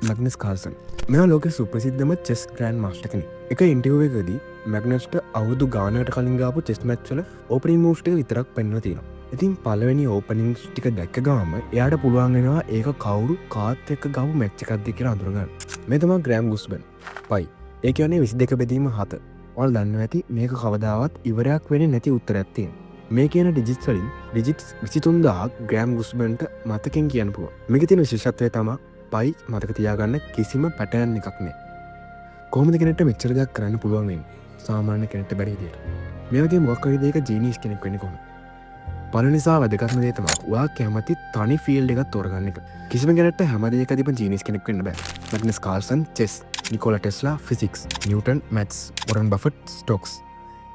මැග්නස් කාල්සන්. මෙයා ලෝකෙ සුප්‍රසිද්ධම chess grand master කෙනෙක්. එක ඉන්ටර්විව් එකකදී මැග්නස්ට අවුරුදු ගානකට කලින් ගාපු චෙස් මැච් වල ඕපනින් මූව්ස් ටික විතරක් පෙන්වලා තියෙනවා. ඉතින් පළවෙනි ඕපනින්ග්ස් ටික දැක්ක ගාම එයාට පුළුවන් වෙනවා ඒක කවුරු කාත් එක්ක ගාපු මැච් එකක්ද කියලා අඳුරගන්න. මේ තමයි ග්‍රෑම් ගුස්මන්. පයි. ඒ කියන්නේ 22 බෙදීම 7. ඔයාලා දන්නවා ඇති මේක කවදාවත් ඉවරයක් වෙන්නේ නැති උත්තරයක් තියෙනවා. මේ කියන ඩිජිට්ස් වලින් ඩිජිට්ස් 23000ක් ග්‍රෑම් ගුස්මන්ට මතකෙන් කියන්න පුළුවන්. මේකේ තියෙන විශේෂත්වය තමයි පයි මතක තියාගන්න කිසිම පැටර්න් එකක් නෑ. කොහොමද කෙනෙක්ට මෙච්චර දෙයක් කරන්න පුළුවන් වෙන්නේ? සාමාන්‍ය කෙනෙක්ට බැරි විදියට. මේ වගේ මොකක් හරි දෙයක ජීනියස් කෙනෙක් වෙන්නේ කොහොමද? පළවෙනි නිසා වැදගත්ම දේ තමයි ඔයා කැමති තනි ෆීල්ඩ් එකක් තෝරගන්න එක. කිසිම කෙනෙක්ට හැම දෙයකදීම ජීනියස් කෙනෙක් වෙන්න බෑ. Magnus Carlsen chess, Nikola Tesla physics, Newton maths, Warren Buffett stocks.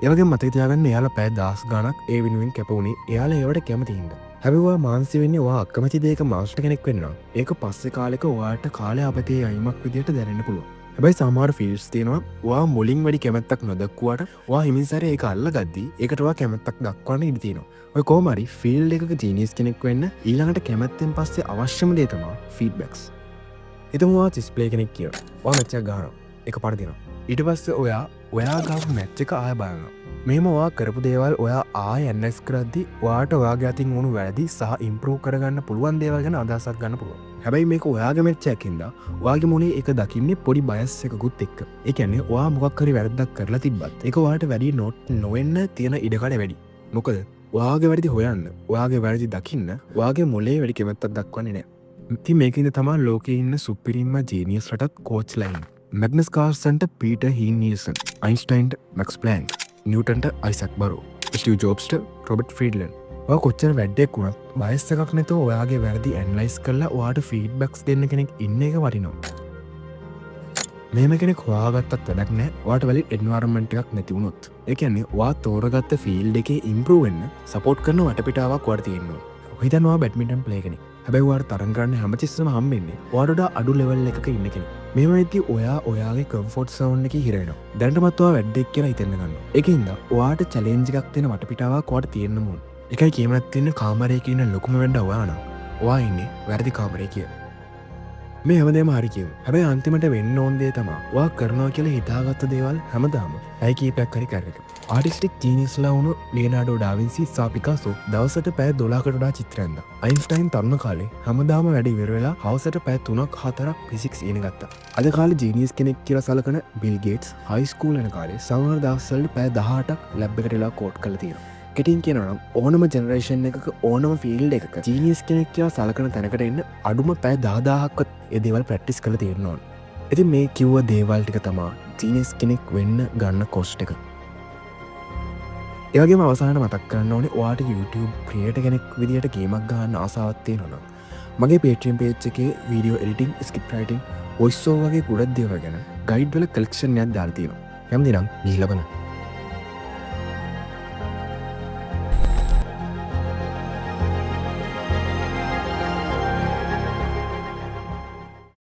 ඒ වගේ මතක තියාගන්න එයාලා පැය 10 ගණක් ඒ වෙනුවෙන් කැපුණේ එයාලා ඒවට කැමති හින්දා. හැබැයි ඔයා මානසික වෙන්නේ ඔයා අකමැති දෙයක මාස්ටර් කෙනෙක් වෙන්න නම් ඒක පස්සේ කාලෙක ඔයාට කාලය අපතේ අයිමක් විදියට දැනෙන්න පුළුවන්. හැබැයි සමහර ෆීල්ඩ්ස් තියෙනවා ඔයා මුලින් වැඩි කැමැත්තක් නොදක්වුවාට ඔයා හිමින් සැරේ ඒක අල්ලගද්දී ඒකට ඔයා කැමැත්තක් දක්වන්න ඉඩ තියෙනවා. ඔය කොහොම හරි ෆීල්ඩ් එකක ජීනියස් කෙනෙක් වෙන්න ඊළඟට කැමැත්තෙන් පස්සේ අවශ්‍යම දේ තමයි ෆීඩ්බැක්ස්. හිතමු ඔයා චෙස් ප්ලේ කෙනෙක් කියලා. ඔයා මැච් එකක් ගහනවා. ඒක පරදිනවා. ඊට පස්සේ ඔයා ගාපු මැච් එක ආය බලනවා. මෙහෙම ඔයා කරපු දේවල් ඔයා ආය ඇනලයිස් කරද්දී ඔයාට ඔයාගේ අතින් වුණු වැරදි සහ ඉම්ප්‍රූව් කරගන්න පුළුවන් දේවල් ගැන අදහසක් ගන්න පුළුවන්. හැබැයි මේක ඔයාගේ මැච් එකක් හින්දා ඔයාගේ මොලේ ඒක දකින්නේ පොඩි බයස් එකකුත් එක්ක. ඒ කියන්නේ ඔයා මොකක් හරි වැරද්දක් කරලා තිබ්බත් ඒක ඔයාට වැඩි නොට් නොවෙන්න තියෙන ඉඩකඩ වැඩි. මොකද ඔයාගේ වැරදි හොයන්න, ඔයාගේ වැරදි දකින්න ඔයාගේ මොලේ වැඩි කැමැත්තක් දක්වන්නේ නැහැ. ඉතින් මේකින්ද තමයි ලෝකේ ඉන්න සුපිරිම ජීනියස් රටත් කෝච්ලා ඉන්නේ. මැග්නස් කාල්සන්ට Peter හීන් නිල්සන්, අයින්ස්ටයින්ට Max ප්ලෑන්ක්, නිව්ටන්ට Isaac බරෝ, Steve ජොබ්ස්ට Robert ෆ්‍රීඩ්ලන්ඩ්. ඔයා කොච්චර වැඩක් වුණත් බයස් එකක් නැතුව ඔයාගේ වැරදි ඇනලයිස් කරලා ඔයාට ෆීඩ්බැක්ස් දෙන්න කෙනෙක් ඉන්න එක වටිනවා. මෙහෙම කෙනෙක් හොයාගත්තත් වැඩක් නැහැ. ඔයාට වැලිඩ් එන්වයරන්මන්ට් එකක් නැති වුණොත්. ඒ කියන්නේ ඔයා තෝරගත්ත ෆීල්ඩ් එකේ ඉම්ප්‍රූව් වෙන්න සපෝට් කරන වටපිටාවක් ඔයාට තියෙන්න ඕන. හිතන්න ඔයා බැඩ්මින්ටන් ප්ලේ කෙනෙක්. හැබැයි ඔයාට තරඟ කරන්න හැමතිස්සෙම හම්බෙන්නේ ඔයාට වඩා අඩු ලෙවල් එකක ඉන්න කෙනෙක්. මෙහෙම වෙද්දී ඔයා ඔයාගේ කම්ෆර්ට් සෝන් එකේ හිර වෙනවා. දැනටමත් ඔයා වැඩක් කියලා හිතෙන්න ගන්නවා. ඒකින්ද ඔයාට චැලෙන්ජ් එකක් දෙන වටපිටාවක් ඔයාට තියෙන්න ඕන. එකයි කියමනක් තියෙන කාමරයක ඉන්න ලොකුම වැඩ ඔයා නම් ඔයා ඉන්නේ වැරදි කාමරේ කියලා. මේ හැමදේම හරි කියමු. හැබැයි අන්තිමට වෙන්න ඕන දේ තමයි ඔයා කරනවා කියලා හිතාගත්ත දේවල් හැමදාම ඇයි කීපයක් හරි කරන එක. ආටිස්ටික් ජීනියස්ලා වුණු ලියනාඩෝ ඩාවින්සි සහ පිකාසෝ දවසට පැය 12කට වඩා චිත්‍ර ඇඳලා. අයින්ස්ටයින් තරුණ කාලේ හැමදාම වැඩ ඉවර වෙලා හවසට පැය 3ක් 4ක් ෆිසික්ස් ඉගෙන ගත්තා. අද කාලේ ජීනියස් කෙනෙක් කියලා සලකන බිල් ගේට්ස් හයි ස්කූල් යන කාලේ සමහර දවස්වල පැය 18ක් ලැබ් එකට වෙලා කෝඩ් කරලා තියෙනවා. කෙටින් කියනවා නම් ඕනම ජෙනරේෂන් එකක ඕනම ෆීල්ඩ් එකක ජීනියස් කෙනෙක් කියලා සලකන තැනකට එන්න අඩුම පැය 10000ක්වත් ඒ දේවල් ප්‍රැක්ටිස් කරලා තියෙන්න ඕන. ඉතින් මේ කිව්ව දේවල් ටික තමයි ජීනියස් කෙනෙක් වෙන්න ගන්න කොස්ට් එක. ඒ වගේම අවසානට මතක් කරන්න ඕනේ ඔයාට YouTube ක්‍රියේටර් කෙනෙක් විදියට ගේමක් ගන්න ආසාවක් තියෙනවා නම් මගේ Patreon page එකේ video editing, script writing, voice over වගේ ගොඩක් දේවල් ගැන ගයිඩ් වල කලෙක්ෂන් එකක් දාලා තියෙනවා. කැමති නම් ගිහිල්ලා බලන්න.